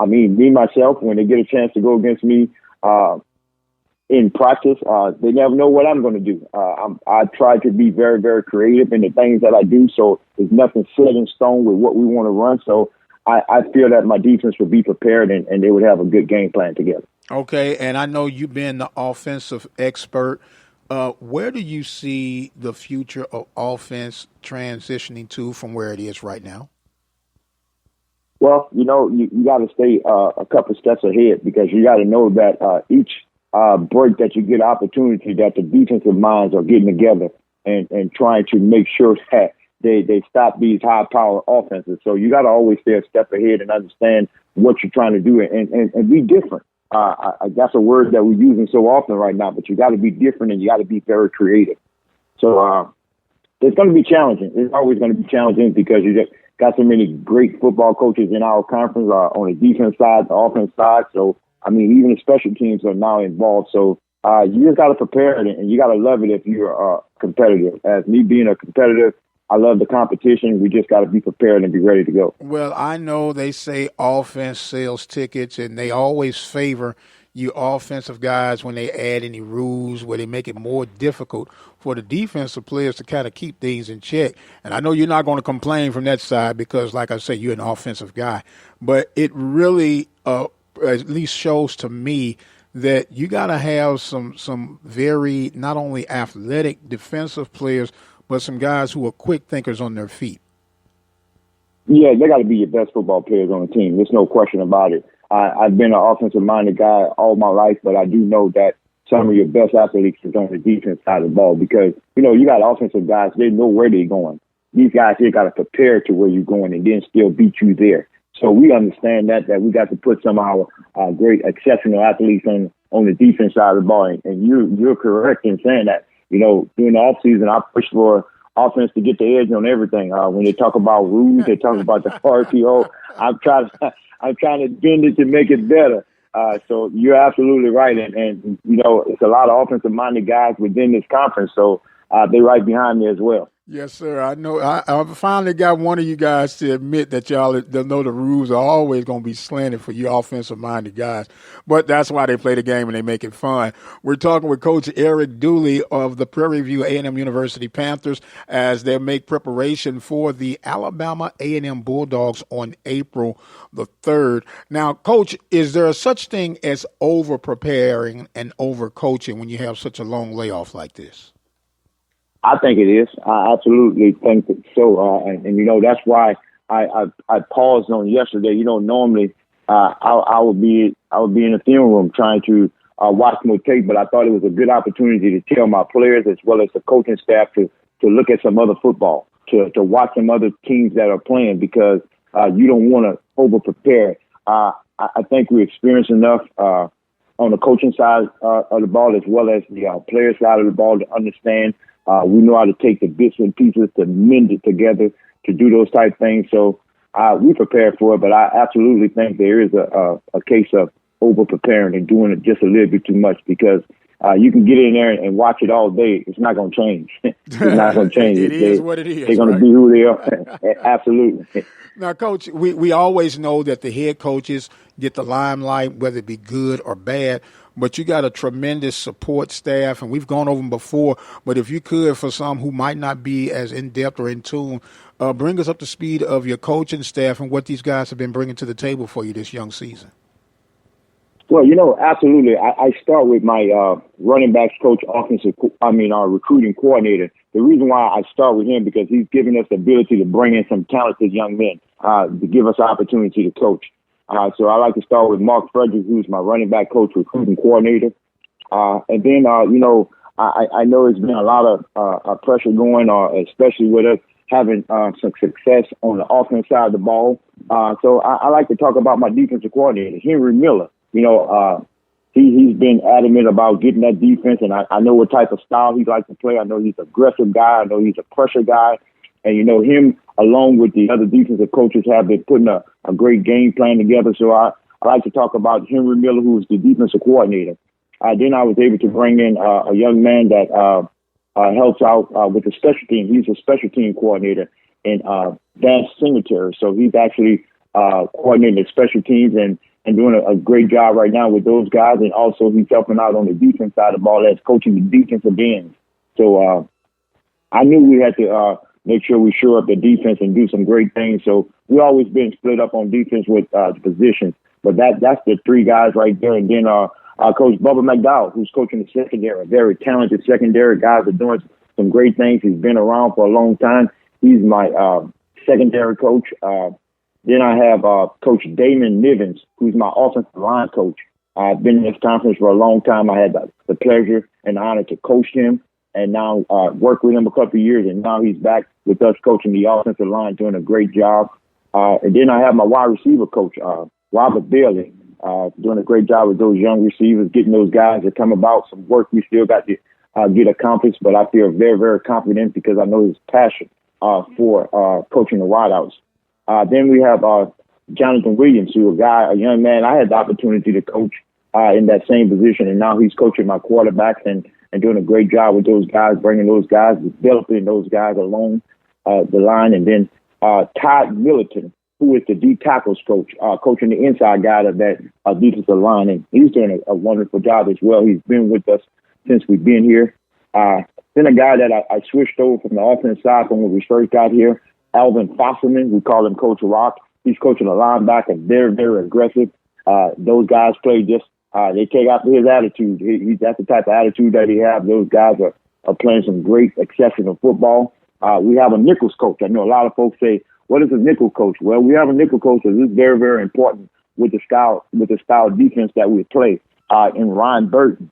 me, myself, when they get a chance to go against me in practice, they never know what I'm going to do. I try to be very, very creative in the things that I do, so there's nothing set in stone with what we want to run. So I feel that my defense would be prepared and they would have a good game plan together. Okay, and I know you've been the offensive expert. Where do you see the future of offense transitioning to from where it is right now? Well, you got to stay a couple steps ahead, because you got to know that each break that you get opportunity, that the defensive minds are getting together and trying to make sure that they stop these high-power offenses. So you got to always stay a step ahead and understand what you're trying to do and be different. That's a word that we're using so often right now, but you got to be different and you got to be very creative. So it's going to be challenging. It's always going to be challenging, because you just got so many great football coaches in our conference on the defense side, the offense side. So, even the special teams are now involved. So you just got to prepare it, and you got to love it if you're competitive. As me being a competitor, I love the competition. We just got to be prepared and be ready to go. Well, I know they say offense sells tickets, and they always favor you offensive guys when they add any rules where they make it more difficult for the defensive players to kind of keep things in check. And I know you're not going to complain from that side, because, like I say, you're an offensive guy. But it really at least shows to me that you got to have some very not only athletic defensive players, but some guys who are quick thinkers on their feet. Yeah, they got to be your best football players on the team. There's no question about it. I've been an offensive-minded guy all my life, but I do know that some of your best athletes is on the defense side of the ball, because, you got offensive guys, they know where they're going. These guys here got to prepare to where you're going and then still beat you there. So we understand that we got to put some of our great, exceptional athletes on the defense side of the ball. And you're correct in saying that. During the offseason, I push for offense to get the edge on everything. When they talk about rules, they talk about the RPO. I'm trying to bend it to make it better. So you're absolutely right. And it's a lot of offensive-minded guys within this conference. So they're right behind me as well. Yes, sir. I know. I finally got one of you guys to admit that y'all know the rules are always going to be slanted for you offensive-minded guys. But that's why they play the game and they make it fun. We're talking with Coach Eric Dooley of the Prairie View A&M University Panthers as they make preparation for the Alabama A&M Bulldogs on April the 3rd. Now, Coach, is there such thing as over-preparing and over-coaching when you have such a long layoff like this? I think it is. I absolutely think that so. And that's why I paused on yesterday. Normally I would be in the film room trying to watch more tape, but I thought it was a good opportunity to tell my players as well as the coaching staff to look at some other football, to watch some other teams that are playing, because you don't want to over prepare. I think we experience enough on the coaching side of the ball as well as the player side of the ball to understand. We know how to take the bits and pieces to mend it together, to do those type things. So we prepare for it, but I absolutely think there is a case of over preparing and doing it just a little bit too much, because you can get in there and watch it all day. It's not going to change. It's not going to change. It is what it is. They're going to be who they are. Absolutely. Now, Coach, we always know that the head coaches get the limelight, whether it be good or bad, but you got a tremendous support staff, and we've gone over them before. But if you could, for some who might not be as in-depth or in tune, bring us up to speed of your coaching staff and what these guys have been bringing to the table for you this young season. Well, absolutely. I start with my running backs coach, our recruiting coordinator. The reason why I start with him, because he's given us the ability to bring in some talented young men to give us opportunity to coach. So I like to start with Mark Frederick, who's my running back coach, recruiting coordinator. And then, I know it's been a lot of pressure going on, especially with us having some success on the offense side of the ball. So I like to talk about my defensive coordinator, Henry Miller. He's been adamant about getting that defense, and I know what type of style he likes to play. I know he's an aggressive guy. I know he's a pressure guy. And, him, along with the other defensive coaches, have been putting a great game plan together. So I like to talk about Henry Miller, who is the defensive coordinator. Then I was able to bring in a young man that helps out with the special team. He's a special team coordinator in Vance Singletary. So he's actually coordinating the special teams and doing a great job right now with those guys. And also he's helping out on the defense side of the ball as coaching the defensive ends. So I knew we had to make sure we shore up the defense and do some great things. So we always been split up on defense with the positions. But that's the three guys right there. And then Coach Bubba McDowell, who's coaching the secondary, a very talented secondary. Guys are doing some great things. He's been around for a long time. He's my secondary coach. Then I have Coach Damon Nivens, who's my offensive line coach. I've been in this conference for a long time. I had the pleasure and the honor to coach him, and now work with him a couple of years, and now he's back with us coaching the offensive line, doing a great job. And then I have my wide receiver coach, Robert Bailey, doing a great job with those young receivers, getting those guys to come about. Some work we still got to get accomplished, but I feel very, very confident because I know his passion for coaching the wideouts. Then we have Jonathan Williams, who a young man I had the opportunity to coach in that same position, and now he's coaching my quarterbacks and doing a great job with those guys, bringing those guys, developing those guys along the line. And then Todd Milliton, who is the D tackles coach, coaching the inside guy of that defensive line, and he's doing a wonderful job as well. He's been with us since we've been here. Then a guy that I switched over from the offense side from when we first got here, Alvin Fosselman, we call him Coach Rock. He's coaching a linebacker, very, very aggressive. Those guys play they take after his attitude. That's the type of attitude that he has. Those guys are playing some great, exceptional football. We have a nickels coach. I know a lot of folks say, what is a nickel coach? Well, we have a nickel coach because it's very, very important with the style of defense that we play. In Ryan Burton,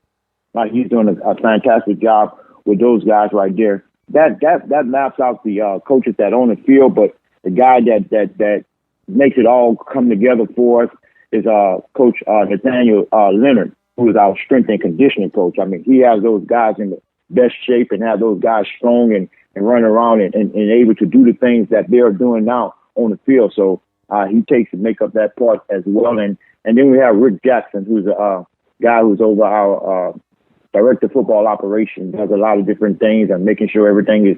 he's doing a fantastic job with those guys right there. That maps out the coaches that own the field, but the guy that makes it all come together for us is Coach Nathaniel Leonard, who is our strength and conditioning coach. I mean, he has those guys in the best shape and have those guys strong and running around and able to do the things that they're doing now on the field. So he takes and make up that part as well. And then we have Rick Jackson, who's a guy who's over our director of football operations, does a lot of different things and making sure everything is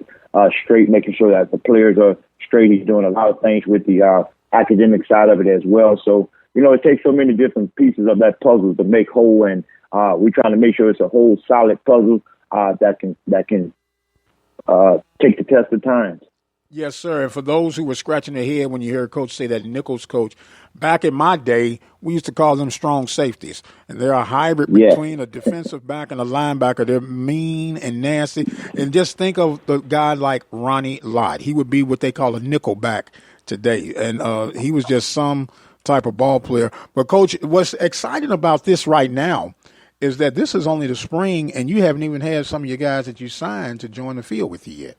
straight, making sure that the players are straight. He's doing a lot of things with the academic side of it as well. So, it takes so many different pieces of that puzzle to make whole, and we're trying to make sure it's a whole solid puzzle that can take the test of time. Yes, sir. And for those who were scratching their head when you hear Coach say that Nichols coach, back in my day, we used to call them strong safeties. And they're a hybrid between a defensive back and a linebacker. They're mean and nasty. And just think of the guy like Ronnie Lott. He would be what they call a nickel back today. And he was just some type of ball player. But, Coach, what's exciting about this right now is that this is only the spring, and you haven't even had some of your guys that you signed to join the field with you yet.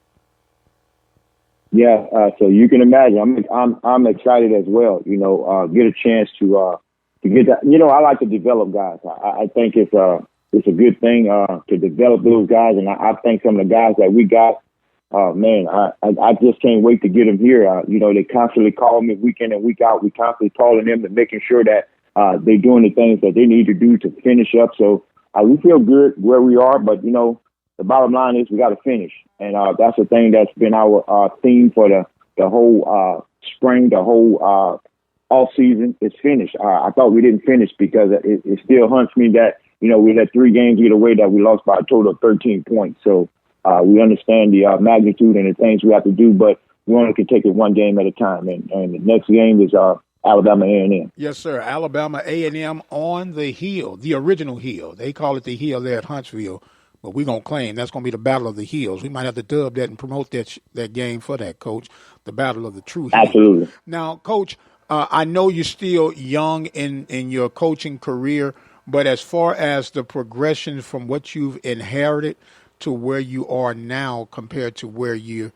Yeah, so you can imagine. I'm excited as well. Get a chance to get that. I like to develop guys. I think it's a good thing to develop those guys, and I think some of the guys that we got, man, I just can't wait to get them here. They constantly call me week in and week out. We constantly calling them and making sure that they're doing the things that they need to do to finish up. So we feel good where we are, but the bottom line is we got to finish. And that's the thing that's been our theme for the whole spring, the whole off season is finish. I thought we didn't finish because it still haunts me that, we let 3 games get away that we lost by a total of 13 points. So we understand the magnitude and the things we have to do, but we only can take it one game at a time. And the next game is Alabama A&M. Yes, sir. Alabama A&M on the hill, the original hill. They call it the hill there at Huntsville. But we're going to claim that's going to be the Battle of the Hills. We might have to dub that and promote that game for that, Coach, the Battle of the True Hills. Absolutely. Now, Coach, I know you're still young in your coaching career, but as far as the progression from what you've inherited to where you are now compared to where you're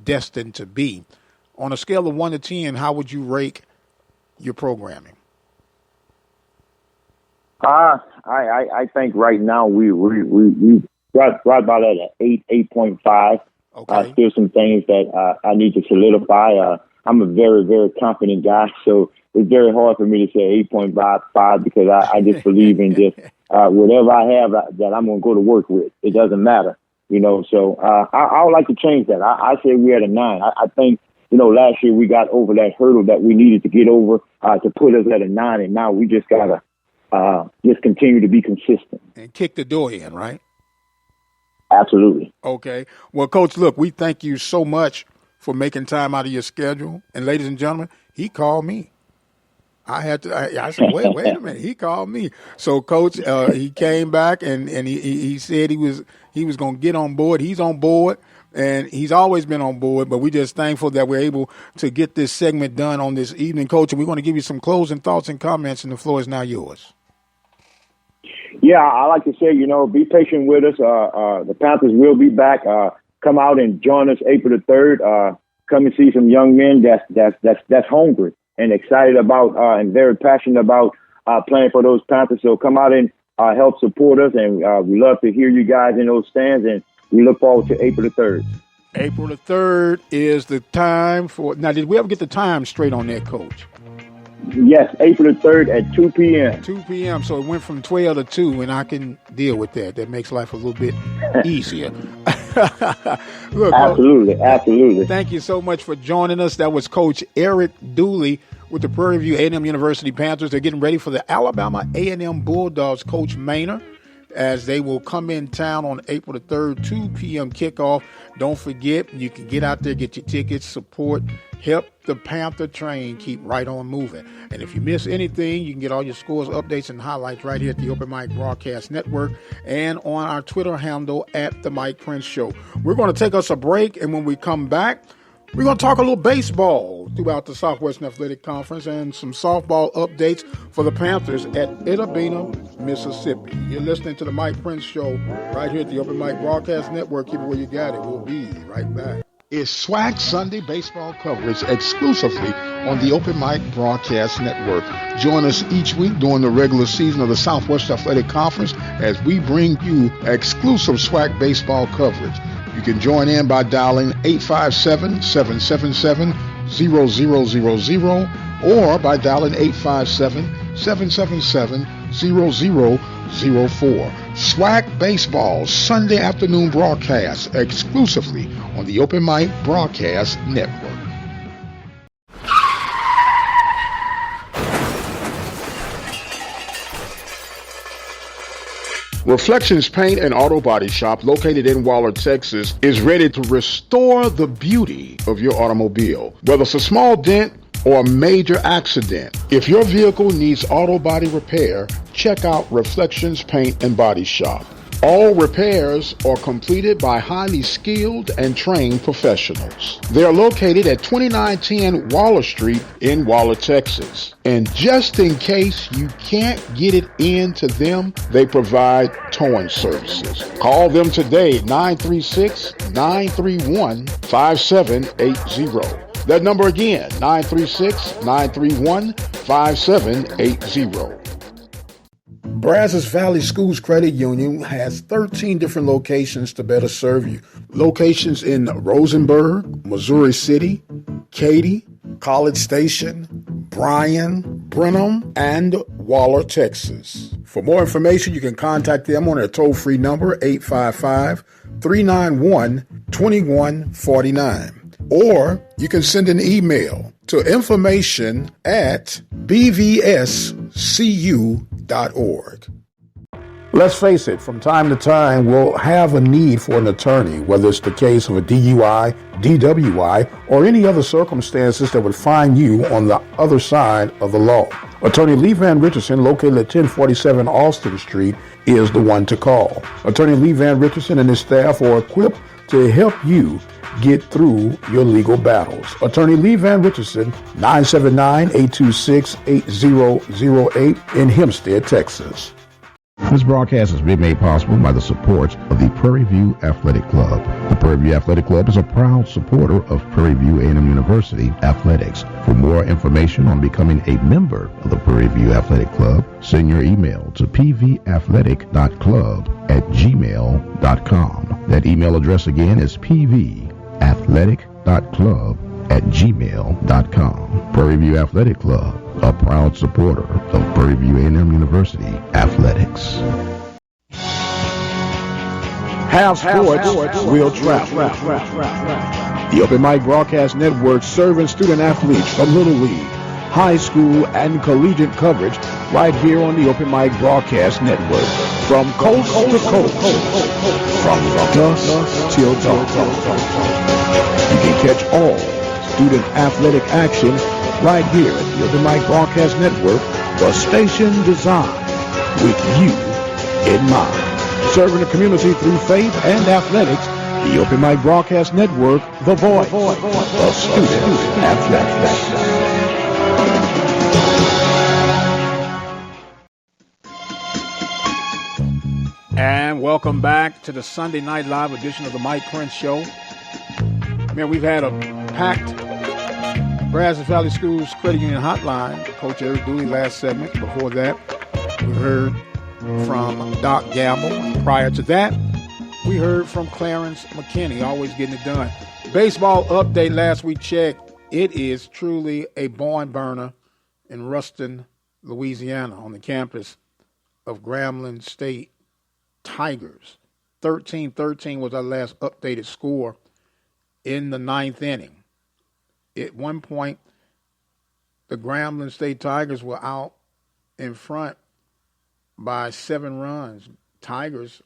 destined to be, on a scale of 1 to 10, how would you rate your programming? I think right now we right about at an 8.5. Okay. Still some things that I need to solidify. I'm a very, very confident guy, so it's very hard for me to say 8.55 because I just believe in just whatever I have that I'm going to go to work with. It doesn't matter, So I would like to change that. I say we're at a 9. I think, last year we got over that hurdle that we needed to get over to put us at a 9, and now we just got to just continue to be consistent. And kick the door in, right? Absolutely. Okay. Well, Coach, look, we thank you so much for making time out of your schedule. And ladies and gentlemen, he called me. I said, wait a minute. He called me. So, Coach, he came back and he said he was going to get on board. He's on board. And he's always been on board, but we're just thankful that we're able to get this segment done on this evening, Coach. And we're going to give you some closing thoughts and comments, and the floor is now yours. Yeah, I like to say, be patient with us. The Panthers will be back. Come out and join us April the 3rd. Come and see some young men that's hungry and excited about and very passionate about playing for those Panthers. So come out and help support us, and we love to hear you guys in those stands, and we look forward to April the 3rd. April the 3rd is the time for – now, did we ever get the time straight on that, Coach? Yes, April the 3rd at 2 p.m. 2 p.m., so it went from 12 to 2, and I can deal with that. That makes life a little bit easier. Look, Absolutely. Thank you so much for joining us. That was Coach Eric Dooley with the Prairie View A&M University Panthers. They're getting ready for the Alabama A&M Bulldogs, Coach Maynor, as they will come in town on April the 3rd, 2 p.m. kickoff. Don't forget, you can get out there, get your tickets, support, help the Panther train keep right on moving. And if you miss anything, you can get all your scores, updates, and highlights right here at the Open Mic Broadcast Network and on our Twitter handle at The Mike Prince Show. We're going to take us a break, and when we come back, we're going to talk a little baseball throughout the Southwestern Athletic Conference and some softball updates for the Panthers at Itta Bena, Mississippi. You're listening to The Mike Prince Show right here at the Open Mic Broadcast Network. Keep it where you got it. We'll be right back. It's Swag Sunday baseball coverage exclusively on the Open Mic Broadcast Network. Join us each week during the regular season of the Southwest Athletic Conference as we bring you exclusive Swag baseball coverage. You can join in by dialing 857-777-0000 or by dialing 857-777-0004. Swag Baseball Sunday afternoon broadcast exclusively on the Open Mic Broadcast Network. Reflections Paint and Auto Body Shop, located in Waller, Texas, is ready to restore the beauty of your automobile. Whether it's a small dent or a major accident, if your vehicle needs auto body repair, check out Reflections Paint and Body Shop. All repairs are completed by highly skilled and trained professionals. They are located at 2910 Waller Street in Waller, Texas. And just in case you can't get it into them, they provide towing services. Call them today, 936-931-5780. That number again, 936-931-5780. Brazos Valley Schools Credit Union has 13 different locations to better serve you. Locations in Rosenberg, Missouri City, Katy, College Station, Bryan, Brenham, and Waller, Texas. For more information, you can contact them on their toll-free number, 855-391-2149. Or you can send an email to information@bvscu.org. Let's face it, from time to time, we'll have a need for an attorney, whether it's the case of a DUI, DWI, or any other circumstances that would find you on the other side of the law. Attorney Lee Van Richardson, located at 1047 Austin Street, is the one to call. Attorney Lee Van Richardson and his staff are equipped to help you get through your legal battles. Attorney Lee Van Richardson, 979-826-8008 in Hempstead, Texas. This broadcast has been made possible by the support of the Prairie View Athletic Club. The Prairie View Athletic Club is a proud supporter of Prairie View A&M University athletics. For more information on becoming a member of the Prairie View Athletic Club, send your email to pvathletic.club@gmail.com. That email address again is pvathletic.club@gmail.com. Prairie View Athletic Club, a proud supporter of Prairie View A&M University athletics. Have sports, will travel. The Open Mic Broadcast Network serving student athletes from Little League, high school, and collegiate coverage right here on the Open Mic Broadcast Network. From coast to coast, from dusk till dawn. You can catch all student athletic action right here at the Open Mic Broadcast Network, the station designed with you in mind. Serving the community through faith and athletics, the Open Mic Broadcast Network, the voice of student athletics. And welcome back to the Sunday Night Live edition of the Mike Prince Show. Man, we've had a packed Brazos Valley Schools Credit Union Hotline. Coach Eric Dooley last segment. Before that, we heard from Doc Gamble. Prior to that, we heard from Clarence Mckinney, always getting it done. Baseball update last we checked. It is truly a barn burner in Ruston, Louisiana, on the campus of Grambling State Tigers. 13-13 was our last updated score in the ninth inning. At one point, the Grambling State Tigers were out in front by 7 runs. Tigers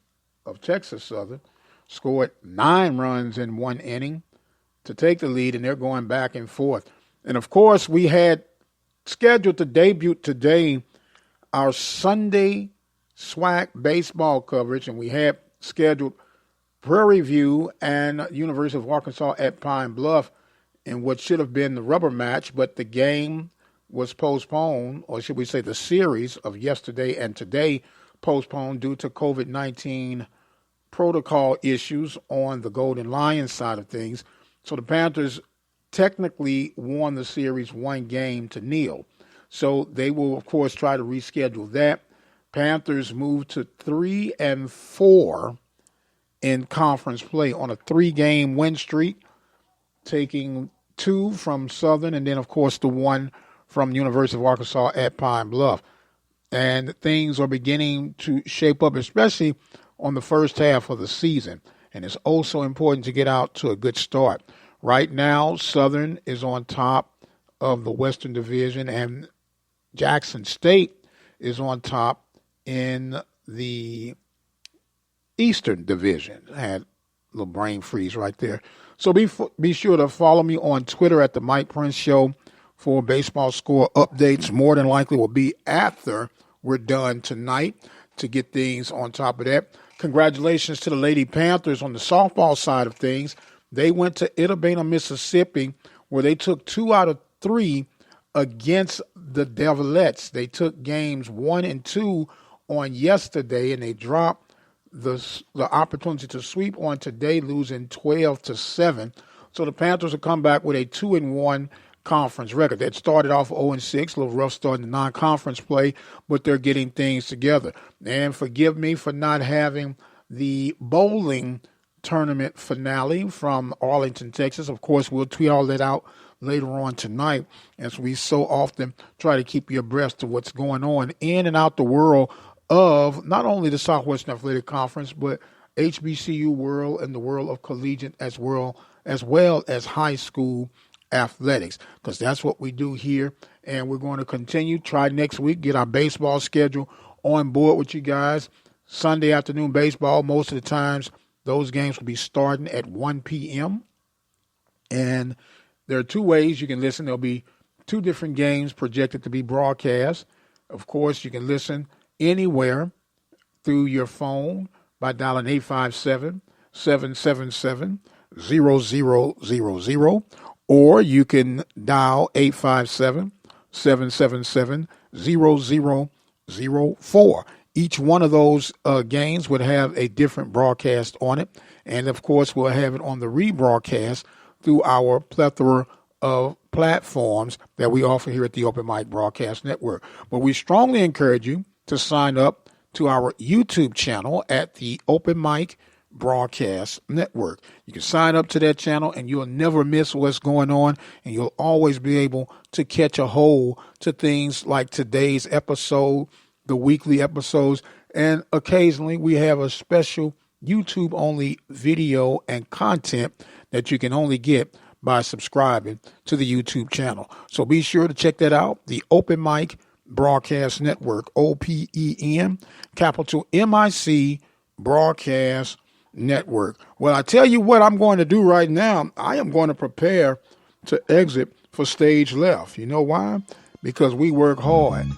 of Texas Southern scored 9 runs in one inning to take the lead, and they're going back and forth. And, of course, we had scheduled to debut today our Sunday SWAC baseball coverage, and we had scheduled Prairie View and University of Arkansas at Pine Bluff in what should have been the rubber match, but the game was postponed, or should we say the series of yesterday and today postponed due to COVID-19 protocol issues on the Golden Lions side of things. So the Panthers technically won the series 1-0. So they will, of course, try to reschedule that. Panthers moved to 3-4 in conference play on a 3-game win streak, taking 2 from Southern and then, of course, the 1 from University of Arkansas at Pine Bluff. And things are beginning to shape up, especially on the first half of the season. And it's also important to get out to a good start. Right now, Southern is on top of the Western Division, and Jackson State is on top in the Eastern Division. I had a little brain freeze right there. So be sure to follow me on Twitter at The Mike Prince Show for baseball score updates. More than likely will be after we're done tonight to get things on top of that. Congratulations to the Lady Panthers on the softball side of things. They went to Itta, Mississippi, where they took 2 out of 3 against the Devilettes. They took games 1 and 2 on yesterday, and they dropped the opportunity to sweep on today, losing 12-7. So the Panthers will come back with a 2-1 conference record. They started off 0-6, a little rough start in the non-conference play, but they're getting things together. And forgive me for not having the bowling tournament finale from Arlington, Texas. Of course, we'll tweet all that out later on tonight, as we so often try to keep you abreast of what's going on in and out the world of not only the Southwestern Athletic Conference, but HBCU world and the world of collegiate as well as high school athletics, because that's what we do here. And we're going to continue, try next week, get our baseball schedule on board with you guys. Sunday afternoon baseball, most of the times, those games will be starting at 1 p.m. And there are 2 ways you can listen. There'll be 2 different games projected to be broadcast. Of course, you can listen anywhere through your phone by dialing 857-777-0000, or you can dial 857-777-0004. Each one of those games would have a different broadcast on it, and of course we'll have it on the rebroadcast through our plethora of platforms that we offer here at the Open Mic Broadcast Network. But we strongly encourage you to sign up to our YouTube channel at the Open Mic Broadcast Network. You can sign up to that channel and you'll never miss what's going on, and you'll always be able to catch a hold to things like today's episode, the weekly episodes, and occasionally we have a special YouTube-only video and content that you can only get by subscribing to the YouTube channel. So be sure to check that out, the Open Mic Broadcast Network, OPEN, capital MIC Broadcast Network. Well, I tell you what I'm going to do right now. I am going to prepare to exit for stage left. You know why? Because we work hard.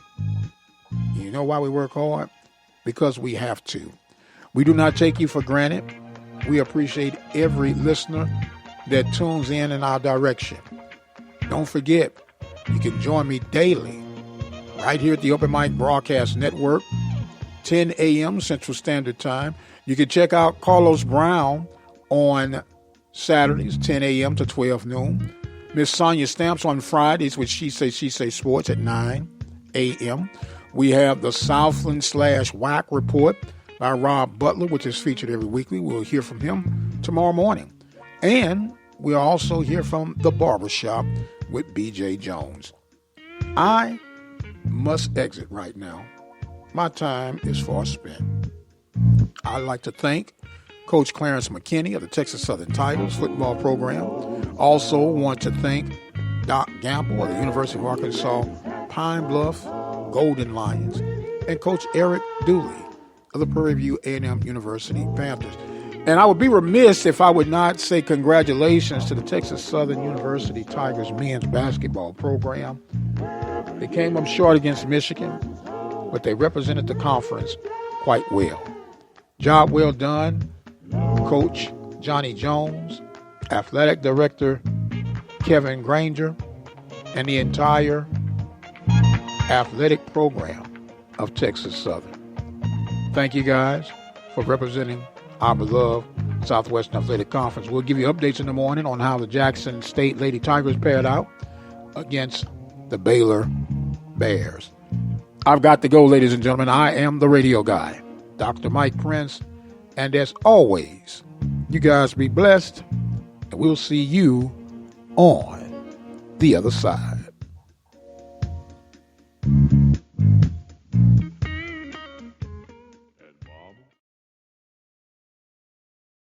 You know why we work hard? Because we have to. We do not take you for granted. We appreciate every listener that tunes in our direction. Don't forget, you can join me daily right here at the Open Mic Broadcast Network, 10 a.m. Central Standard Time. You can check out Carlos Brown on Saturdays, 10 a.m. to 12 noon. Miss Sonia Stamps on Fridays with She Say Sports at 9 a.m. We have the Southland /WAC Report by Rob Butler, which is featured every weekly. We'll hear from him tomorrow morning. And we'll also hear from The Barbershop with B.J. Jones. I must exit right now. My time is far spent. I'd like to thank Coach Clarence Mckinney of the Texas Southern Tigers football program. Also want to thank Doc Gamble of the University of Arkansas Pine Bluff Golden Lions and Coach Eric Dooley of the Prairie View A&M University Panthers. And I would be remiss if I would not say congratulations to the Texas Southern University Tigers men's basketball program. They came up short against Michigan, but they represented the conference quite well. Job well done, Coach Johnny Jones, Athletic Director Kevin Granger, and the entire athletic program of Texas Southern. Thank you guys for representing our beloved Southwestern Athletic Conference. We'll give you updates in the morning on how the Jackson State Lady Tigers paired out against the Baylor Bears. I've got to go, ladies and gentlemen. I am the radio guy, Dr. Mike Prince. And as always, you guys be blessed, and we'll see you on the other side.